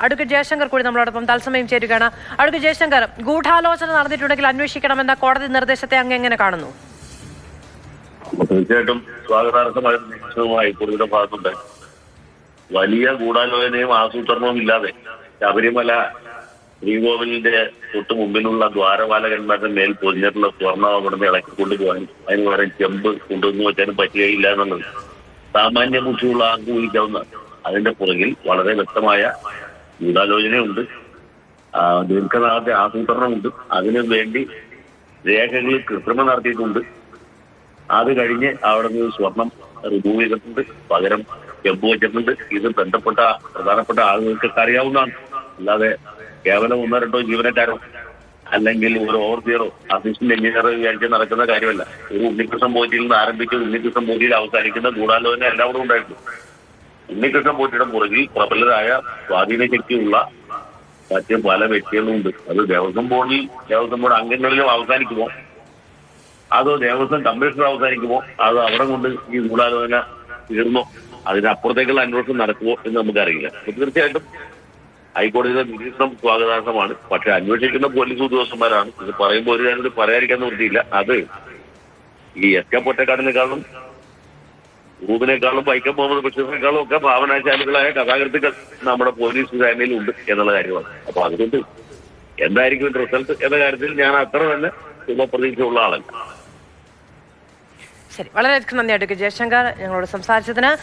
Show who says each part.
Speaker 1: Advocate Jaishankar കൂടി നമ്മളോടൊപ്പം തത്സമയം ചേരുകയാണ്. അഡ്വക്കേറ്റ് ജയശങ്കർ, ഗൂഢാലോചന നടന്നിട്ടുണ്ടെങ്കിൽ അന്വേഷിക്കണമെന്ന കോടതി നിർദ്ദേശത്തെ അങ്ങ് എങ്ങനെ കാണുന്നു?
Speaker 2: തീർച്ചയായിട്ടും സ്വാഗതാർഹമായ നിരീക്ഷണവുമായി ഹൈക്കോടതിയുടെ ഭാഗത്തുണ്ട്. വലിയ ഗൂഢാലോചനയും ആസൂത്രണവും ഇല്ലാതെ ശബരിമല ശ്രീകോവിലിന്റെ തൊട്ട് മുമ്പിലുള്ള ദ്വാരപാലകന്മാരുടെ മേൽ പൊതിഞ്ഞിട്ടുള്ള സ്വർണ്ണം അവിടുന്ന് ഇളക്കി കൊണ്ടുപോകാനും അതിന് പകരം ചെമ്പ് കൊണ്ടുവന്ന് വെച്ചാലും പറ്റുകയില്ല എന്നുള്ളത് സാമാന്യ ബുദ്ധിയുള്ള ആർക്ക് ഊഹിക്കാവുന്ന. അതിന്റെ പുറകിൽ വളരെ വ്യക്തമായ ഗൂഢാലോചനയുണ്ട്, ദീർഘനാളത്തെ ആസൂത്രണമുണ്ട്. അതിനു വേണ്ടി രേഖകളിൽ കൃത്രിമം നടത്തിയിട്ടുണ്ട്. അത് കഴിഞ്ഞ് അവിടെ നിന്ന് സ്വർണം റിമൂവ് ചെയ്തിട്ടുണ്ട്, പകരം ചെമ്പ് വെച്ചിട്ടുണ്ട്. ഇത് ബന്ധപ്പെട്ട പ്രധാനപ്പെട്ട ആളുകൾക്കൊക്കെ അറിയാവുന്നതാണ്. അല്ലാതെ കേവലം ഒന്നോ രണ്ടോ ജീവനക്കാരോ അല്ലെങ്കിൽ ഒരു ഓവർസിയറോ അസിസ്റ്റന്റ് എഞ്ചിനീയറോ വിചാരിച്ച് നടക്കുന്ന കാര്യമല്ല. ഒരു ഉണ്ണികൃഷ്ണൻ പോറ്റിയിൽ നിന്ന് ആരംഭിച്ച് ഉണ്ണികൃഷ്ണൻ പോറ്റിയിൽ അവസാനിക്കുന്ന ഗൂഢാലോചന എല്ലാവരും ഉണ്ടായിരുന്നു. ഉണ്ണികൃഷ്ണൻ പോറ്റിയുടെ പുറകിൽ പ്രബലരായ സ്വാധീന ശക്തിയുള്ള മറ്റ് പല വ്യക്തികളുമുണ്ട്. അത് ദേവസ്വം ബോർഡ് അംഗങ്ങളിലും അവസാനിക്കുമോ, അതോ ദേവസ്വം കമ്മീഷണർ അവസാനിക്കുമോ, അത് അവിടെ കൊണ്ട് ഈ ഗൂഢാലോചന തീർന്നോ, അതിനപ്പുറത്തേക്കുള്ള അന്വേഷണം നടക്കുമോ എന്ന് നമുക്കറിയില്ല. തീർച്ചയായിട്ടും ഹൈക്കോടതിയുടെ നിരീക്ഷണം സ്വാഗതാർഹമാണ്. പക്ഷെ അന്വേഷിക്കുന്ന പോലീസ് ഉദ്യോഗസ്ഥന്മാരാണ്. ഇത് പറയുമ്പോൾ ഒരു കാര്യം പറയാതിരിക്കാൻ നിർത്തിയില്ല. അത് ഈ എസ് കെ പൊറ്റക്കാടിനേക്കാളും റൂബിനേക്കാളും വൈക്കം മുഹമ്മദ് ബഷീറിനേക്കാളും ഒക്കെ ഭാവനാശാലികളായ കഥാകൃത്തുക്കൾ നമ്മുടെ പോലീസ് സേനയിൽ ഉണ്ട് എന്നുള്ള കാര്യമാണ്. അപ്പൊ അതുകൊണ്ട് എന്തായിരിക്കും റിസൾട്ട് എന്ന കാര്യത്തിൽ ഞാൻ അത്ര തന്നെ ശുഭപ്രതീക്ഷയുള്ള ആളല്ല.
Speaker 1: ശരി, വളരെയധികം നന്ദി അഡ്വക്കേറ്റ് ജയശങ്കർ ഞങ്ങളോട് സംസാരിച്ചതിന്.